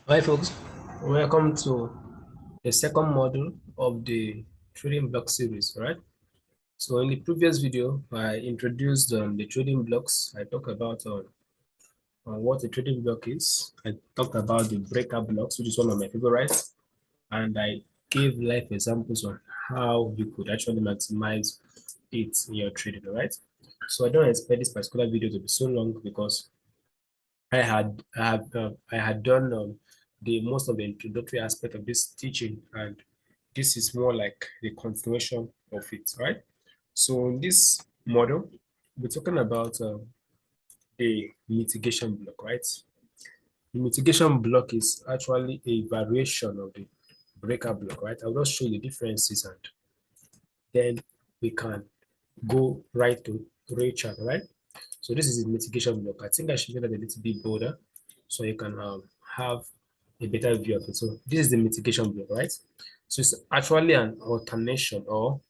Hi folks, welcome to the second module of the trading block series, right? So in the previous video, I introduced the trading blocks. I talked about what a trading block is. I talked about the breaker blocks, which is one of my favorites, and I gave live examples on how you could actually maximize it in your trading, right? So I don't expect this particular video to be so long because I had done the most of the introductory aspect of this teaching, and this is more like the continuation of it, right? So in this model, we're talking about a mitigation block, right? The mitigation block is actually a variation of the breaker block, right? I'll just show you the differences and then we can go right to ray chart, right? So this is the mitigation block. I think I should make that a little bit bolder so you can have a better view of it. So this is the mitigation block, right? So it's actually an alternation or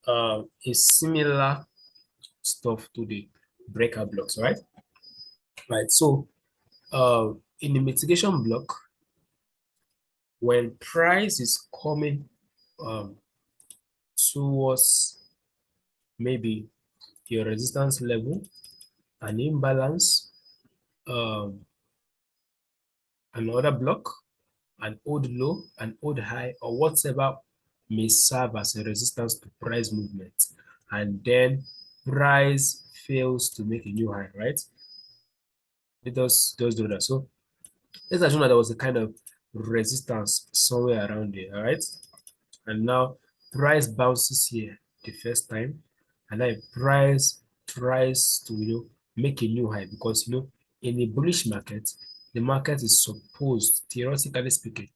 a similar stuff to the breaker blocks, right? Right. So in the mitigation block, when price is coming um, towards maybe your resistance level, an imbalance, um, another block, an old low, an old high, or whatever may serve as a resistance to price movement. And then price fails to make a new high, right? It does do that. So let's assume that there was a kind of resistance somewhere around there, all right? And now price bounces here the first time, and then price tries to make a new high because in a bullish market, the market is supposed, theoretically speaking,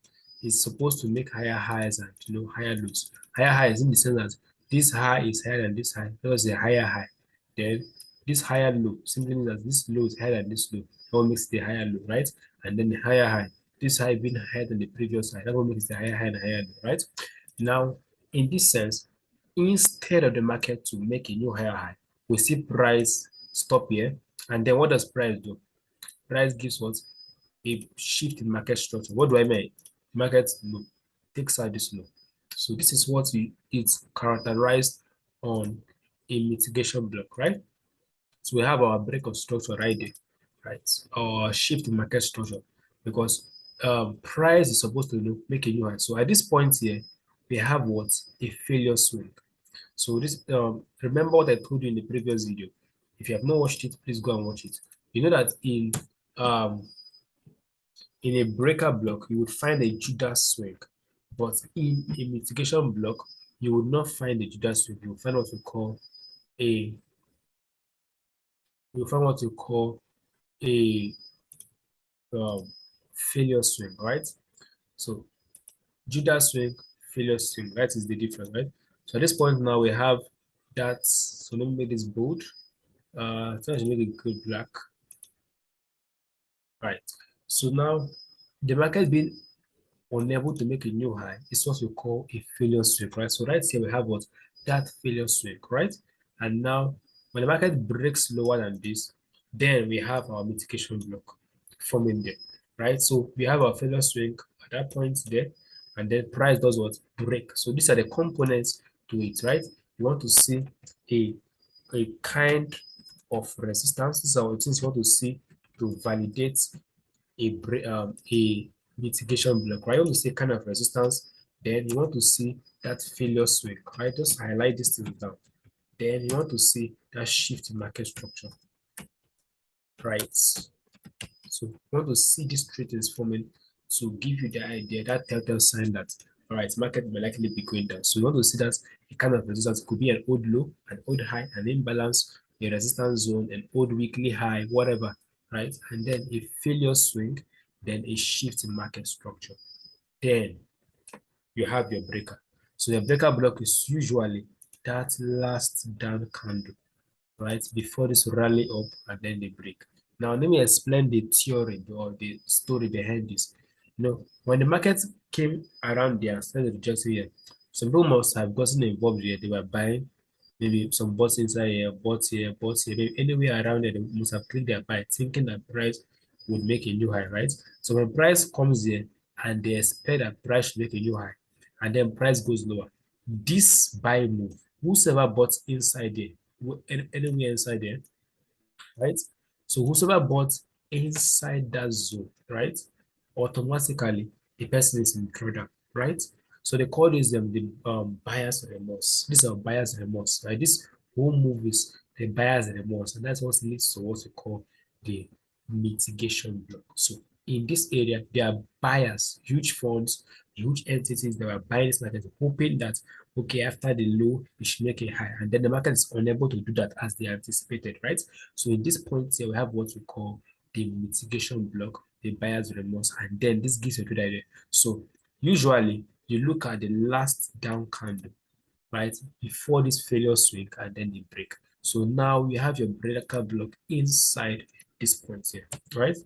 is supposed to make higher highs and higher lows. Higher highs in the sense that this high is higher than this high. That was a higher high. Then this higher low simply means that this low is higher than this low. That what makes the higher low, right? And then the higher high. This high being higher than the previous high. That what makes the higher high and higher low, right? Now, in this sense, instead of the market to make a new higher high, we see price stop here. And then what does price do? Price gives what? A shift in market structure. What do I mean? Market low takes out this low. So this is what it's characterized on a mitigation block, right? So we have our break of structure right there, right? Or shift in market structure because price is supposed to make a new high. So at this point here, we have what? A failure swing. So this remember what I told you in the previous video. If you have not watched it, please go and watch it. You know that um in a breaker block, you would find a Judas swing, but in a mitigation block, you would not find a Judas swing. You will find what we call a you find what you call a failure swing, right? So Judas swing, failure swing, that is the difference, right? So at this point now we have that. So let me make this bold. So I should make it good black. Right. So now the market being unable to make a new high is what we call a failure swing, right? So right here we have what? That failure swing, right? And now when the market breaks lower than this, then we have our mitigation block forming there, right? So we have our failure swing at that point there, and then price does what? Break. So these are the components to it, right? You want to see a kind of resistance. These are the things you want to see to validate a mitigation block, right? You want to see kind of resistance, then you want to see that failure swing, right? Just highlight this thing down. Then you want to see that shift in market structure, right? So you want to see these three things forming to give you the idea, that telltale sign that, all right, market may likely be going down. So you want to see that a kind of resistance could be an old low, an old high, an imbalance, a resistance zone, an old weekly high, whatever, right? And then a failure swing, then a shift in market structure. Then you have your breaker. So your breaker block is usually that last down candle, right? Before this rally up and then the break. Now, let me explain the theory or the story behind this. When the market came around there and started rejecting here, some people must have gotten involved here. They were buying, maybe some bought inside here, bought here, maybe anywhere around there, they must have clicked their buy, thinking that price would make a new high, right? So when price comes here and they expect that price should make a new high, and then price goes lower, this buy move, whosoever bought inside there, anywhere inside there, right? So whosoever bought inside that zone, right? Automatically the person is in drawdown, right? So they call this the buyer's remorse. These are buyer's remorse, right? This whole move is the buyer's remorse, and that's what leads to what we call the mitigation block. So in this area, there are buyers, huge funds, huge entities that are buying this market, hoping that okay, after the low, it should make a high, and then the market is unable to do that as they anticipated, right? So in this point here, we have what we call the mitigation block, the buyer's remorse, and then this gives you a good idea. So usually you look at the last down candle, right, before this failure swing and then the break. So now you have your breaker block inside this point here, right?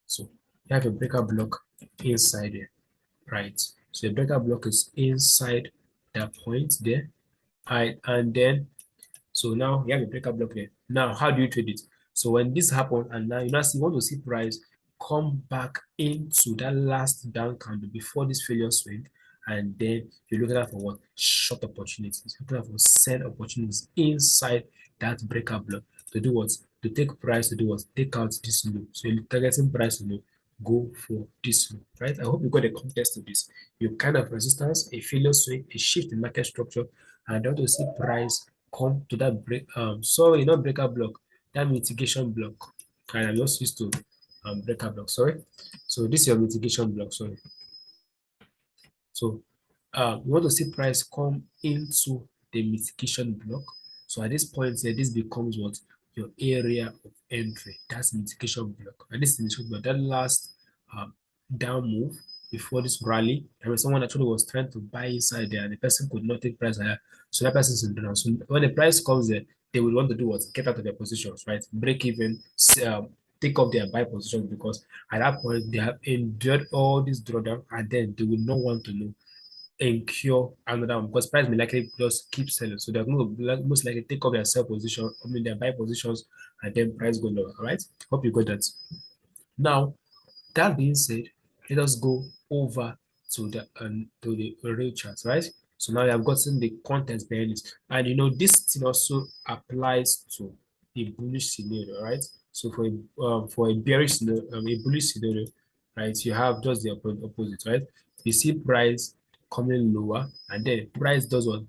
So you have a breaker block inside here, right? So the breaker block is inside that point there, right? And then so now you have a breaker block there. Now, how do you trade it? So when this happens, and now you want to see price come back into that last down candle before this failure swing, and then you're looking at for what? Short opportunities. You're looking at for sell opportunities inside that breaker block to do what? To take price to do what? Take out this low. So you're targeting price to low. Go for this low, right? I hope you got the context of this. You kind of resistance, a failure swing, a shift in market structure, and want to see price come to that break sorry, not breaker block, that mitigation block. And I'm just used to breaker block, sorry. So this is your mitigation block, sorry. So you want to see price come into the mitigation block. So at this point here, this becomes what? Your area of entry. That's mitigation block. And this is mitigation block, that last down move before this rally. I mean, someone actually was trying to buy inside there and the person could not take price higher. So that person's in denial. So when the price comes there, they will want to do what? Get out of their positions, right? Break even, take off their buy positions, because at that point they have endured all this drawdown and then they will not want to know incur another one, because price may likely just keep selling. So they're going to most likely take off their sell position, I mean their buy positions, and then price go lower. All right. Hope you got that. Now, that being said, let us go over to the real chart, right? So now you have gotten the context behind it, and this thing also applies to a bullish scenario, right? So for a bearish scenario, a bullish scenario, right? You have just the opposite, right? You see price coming lower, and then price does what?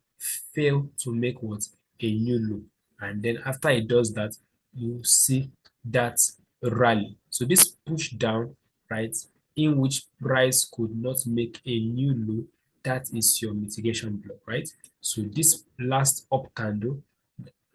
Fail to make what? A new low, and then after it does that, you see that rally. So this push down, right, in which price could not make a new low, that is your mitigation block, right? So this last up candle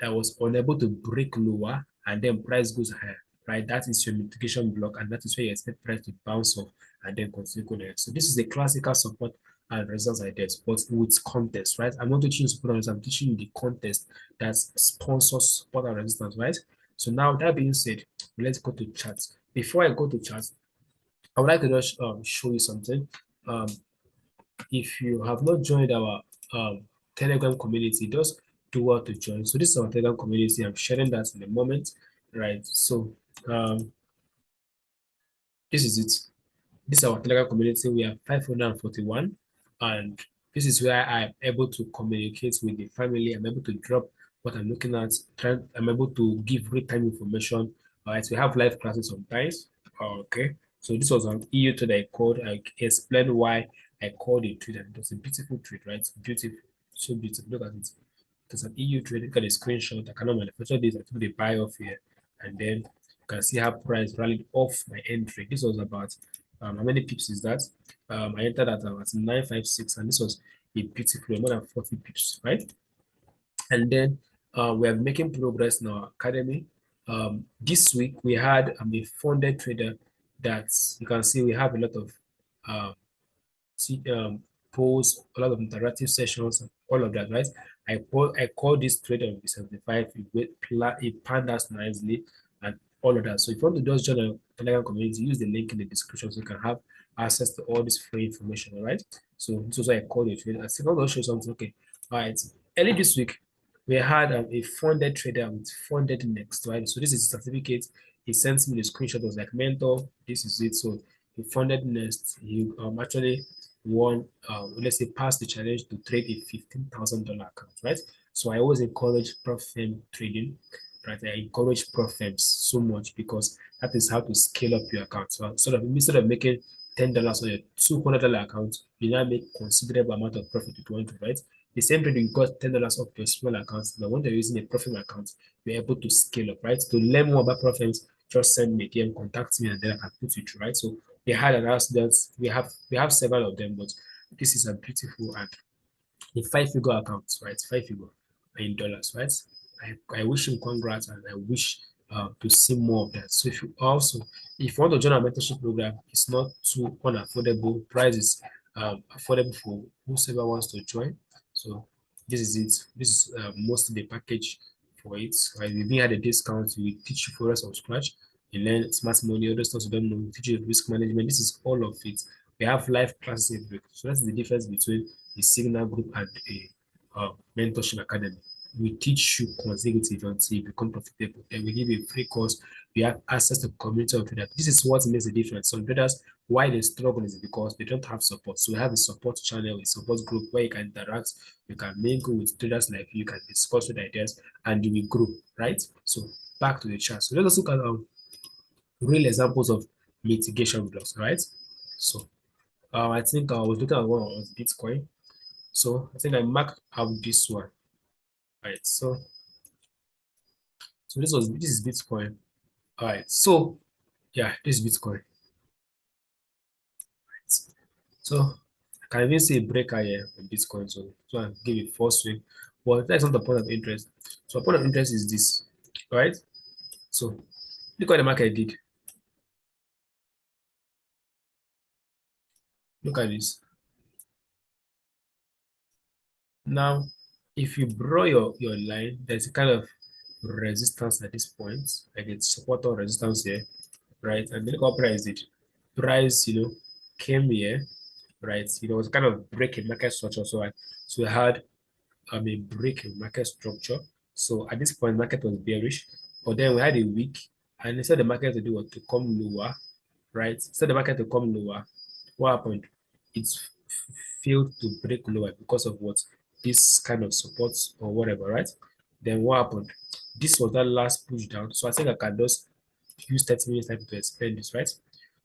that was unable to break lower and then price goes higher, right? That is your mitigation block, and that is where you expect price to bounce off and then continue going higher. So this is the classical support and resistance ideas, but with context, right? I'm not teaching you support and resistance, I'm teaching you the context that sponsors support and resistance, right? So now that being said, let's go to charts. Before I go to charts, I would like to just show you something. Um, if you have not joined our Telegram community, just do well to join. So this is our Telegram community. I'm sharing that in a moment, right? So um, this is it. This is our Telegram community. We have 541, and this is where I'm able to communicate with the family. I'm able to drop what I'm looking at. I'm able to give real-time information. All right, we have live classes sometimes. Okay, so this was an EU trade I called. I explained why I called it trade. And it was a beautiful trade, right? It's beautiful, so beautiful. Look at it. There's an EU trade. Look at the screenshot. I cannot manufacture this. I took the buy off here, and then you can see how price rallied off my entry. This was about how many pips is that? I entered at 956, and this was a beautiful more than 40 pips, right? And then we are making progress in our academy. This week we had a funded trader that you can see we have a lot of uh, polls, a lot of interactive sessions, and all of that, right? I call this trader of 75. It pandas nicely and all of that. So if you want to just join a Telegram community, use the link in the description so you can have access to all this free information. All right. So this is why I called it. I still want to show you something. Okay. All right. Early this week, we had a funded trader with funded next, right? So this is a certificate he sent me the screenshot. Was like, mentor, this is it. So he funded Nest. He actually won, let's say, passed the challenge to trade a $15,000 account, right? So I always encourage prop firm trading, right? I encourage prop firms so much because that is how to scale up your account. So instead of making $10 on your $200 account, you now make considerable amount of profit with one trade, right? The same trade you got $10 off your small account, but when you're using a profit account, you're able to scale up, right? To learn more about profits, just send me a DM, contact me, and then I can put you through, right? So we had an accident. We have several of them, but this is a beautiful and a five-figure account, right? Five-figure in dollars, right? I wish him congrats and I wish to see more of that. So if you want to join our mentorship program, it's not too unaffordable. Price is affordable for whoever wants to join. So this is it. This is most of the package for it. Right? We even had a discount. We teach you forex from scratch. You learn smart money, other stuff you don't know. We teach you risk management. This is all of it. We have live classes every week. So that's the difference between a signal group and a mentorship academy. We teach you consecutive until you become profitable. Then we give you a free course. We have access to community of traders. This is what makes a difference. Some traders, why they struggle is because they don't have support. So we have a support channel, a support group where you can interact, you can mingle with traders like you, can discuss with ideas, and you will grow, right? So back to the chart. So let us look at real examples of mitigation blocks, right? So I think I was looking at one on Bitcoin. So I think I marked out this one, right? So this is Bitcoin. All right. So yeah, this is Bitcoin. Right. So I can even see a breaker here on Bitcoin. So I give it first swing. But that's not the point of interest. So the point of interest is this, right? So look what the market did. Look at this. Now, if you draw your line, there's a kind of resistance at this point, like it's support or resistance here, right? And then look what price did. Price, came here, right? It was kind of break in market structure. So we had a break in market structure. So at this point, market was bearish, but then we had a week, and instead the market to do what to come lower, right? Instead the market to come lower, what happened? It's failed to break lower because of what this kind of support or whatever, right? Then what happened? This was that last push down. So I think I can just use 30 minutes time to explain this, right?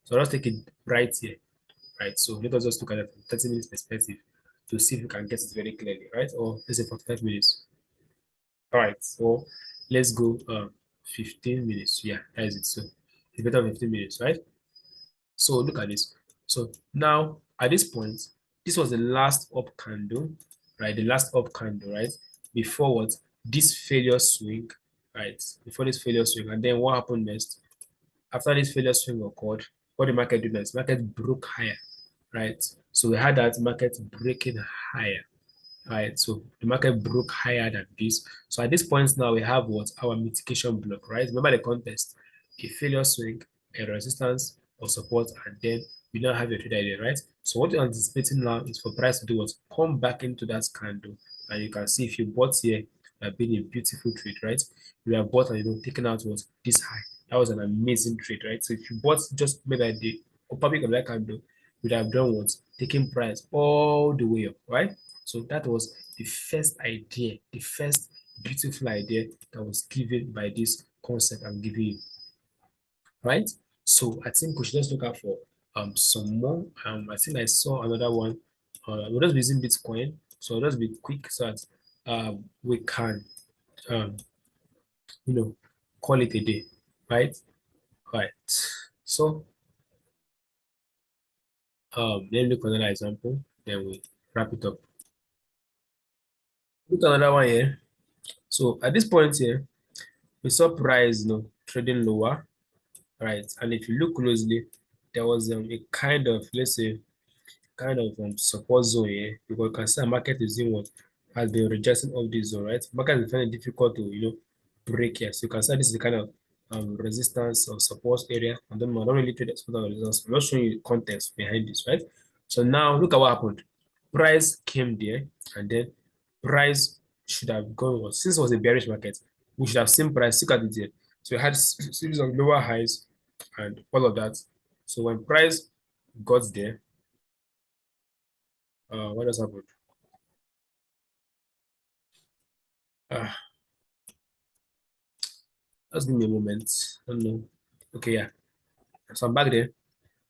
So I'll just take it right here, right? So let us just look at it from 30 minutes perspective to see if we can get it very clearly, right? Or let's say 45 minutes. All right, so let's go 15 minutes. Yeah, that is it. So it's better 15 minutes, right? So look at this. So now at this point, this was the last up candle, right? The last up candle, right? Before what? This failure swing, right? Before this failure swing. And then what happened next? After this failure swing occurred, what the market did next? Market broke higher, right? So we had that market breaking higher, right? So the market broke higher than this. So at this point now we have what? Our mitigation block, right? Remember the context, a failure swing, a resistance or support, and then we now have your trade idea, right? So what you're anticipating now is for price to do what? Come back into that candle. And you can see if you bought here, you have been a beautiful trade, right? You have bought and taken out what? This high. That was an amazing trade, right? So if you bought just maybe at the upper peak of that candle, you would have done what? Taking price all the way up, right? So that was the first idea, the first beautiful idea that was given by this concept I'm giving you, right? So I think we should just look out for some more. I think I saw another one. We'll just be using Bitcoin, so I'll just be quick so that we can um call it a day, right? Right. So let me look at another example, then we wrap it up. Look at another one here. So at this point here, we saw price trading lower, right? And if you look closely, there was a kind of, let's say, kind of support zone here, because you can see the market is doing what has been rejecting all this zone, right? Market is finding it difficult to break here. So you can see this is the kind of resistance or support area. I don't really trade support or resistance. I'm not showing you context behind this, right? So now look at what happened. Price came there, and then price should have gone, since it was a bearish market, we should have seen price. Look at it here. So we had series of lower highs and all of that. So when price got there, what has happened? Uh, just give me a moment. I don't know. Okay, yeah. So I'm back there.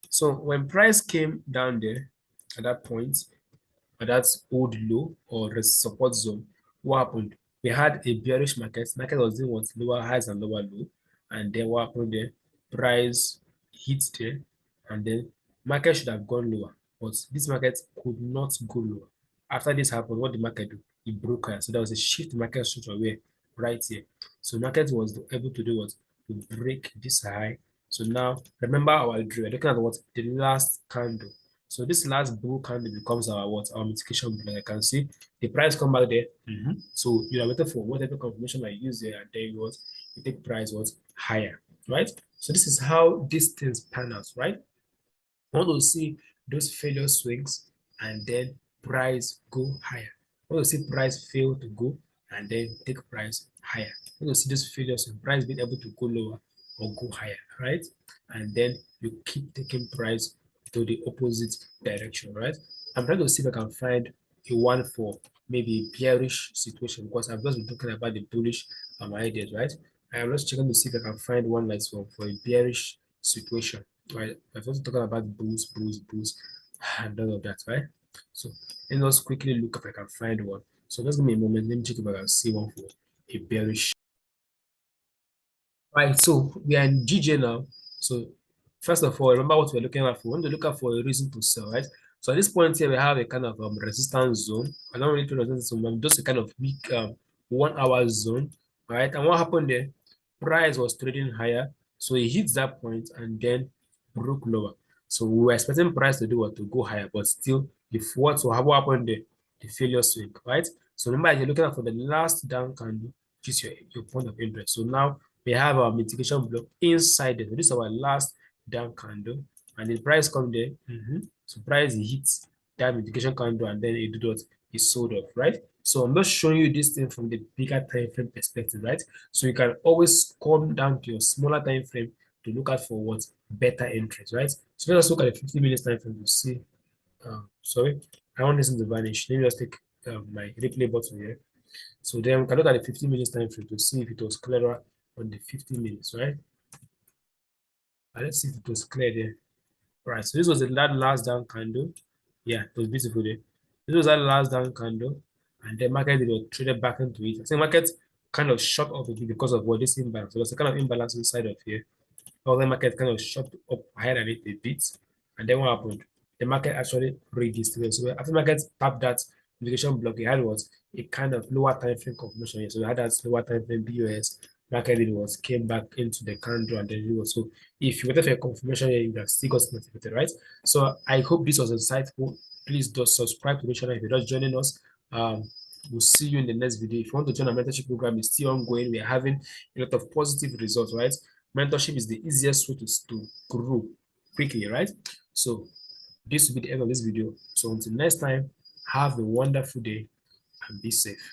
So when price came down there at that point, at that old low or the support zone, what happened? We had a bearish market. Market was doing what? Lower highs and lower low. And then what happened there? Price hit there. And then market should have gone lower. But this market could not go lower. After this happened, what the market do? It broke higher. So there was a shift market structure where right here. So market was able to do what? To break this high. So now remember our drill. We're looking at what? The last candle. So this last bull candle becomes our what? Our mitigation block. I can see the price come back there. So you are waiting for whatever confirmation I use there, and then you take price what higher, right? So this is how these things pan out, right? I want to see those failure swings and then price go higher. I want to see price fail to go and then take price higher. I want to see those failures and price being able to go lower or go higher, right? And then you keep taking price to the opposite direction, right? I'm trying to see if I can find a one for maybe bearish situation because I've just been talking about the bullish ideas, right? I'm just checking to see if I can find one that's for a bearish situation, right? I've also talking about bulls, and all of that, right? So let us quickly look if I can find one. So just give me a moment. Let me check if I can see one for a bearish. Right, so we are in GJ now. So first of all, remember what we're looking at for. We want to look at for a reason to sell, right? So at this point here, we have a kind of resistance zone. I don't really do resistance zone, but just a kind of weak 1 hour zone, right? And what happened there? Price was trading higher, so it hits that point and then broke lower. So we were expecting price to do what to go higher, but still, if what happened there? The failure swing, right? So remember, you're looking at for the last down candle, which is your point of interest. So now we have our mitigation block inside it. So this is our last down candle, and the price come there. So price hits that mitigation candle, and then it do what? It sold off, right? So I'm not showing you this thing from the bigger time frame perspective, right? So you can always come down to your smaller time frame to look out for what better entries, right? So let us look at the 50 minutes time frame to see. Sorry, I want this to vanish. Let me just take my replay button here. So then we can look at the 15 minutes time frame to see if it was clearer on the 15 minutes, right? And let's see if it was clear there. Right, so this was that last down candle. Yeah, it was beautiful there. This was that last down candle, and the market traded back into it. I think market kind of shot off a bit because of what this imbalance. So there's a kind of imbalance inside of here. The market kind of shot up higher than it a bit. And then what happened? The market actually redistributed. So after market tapped that indication block, it had what a kind of lower time frame confirmation here. So we had that lower time frame BOS. Market it was came back into the candle and then it was so if you waited for a confirmation here, you have still got motivated, right? So I hope this was insightful. Please do subscribe to the channel if you're just joining us. We'll see you in the next video. If you want to join our mentorship program, it's still ongoing. We are having a lot of positive results, right? Mentorship is the easiest way to grow quickly, right? So this will be the end of this video. So until next time, have a wonderful day and be safe.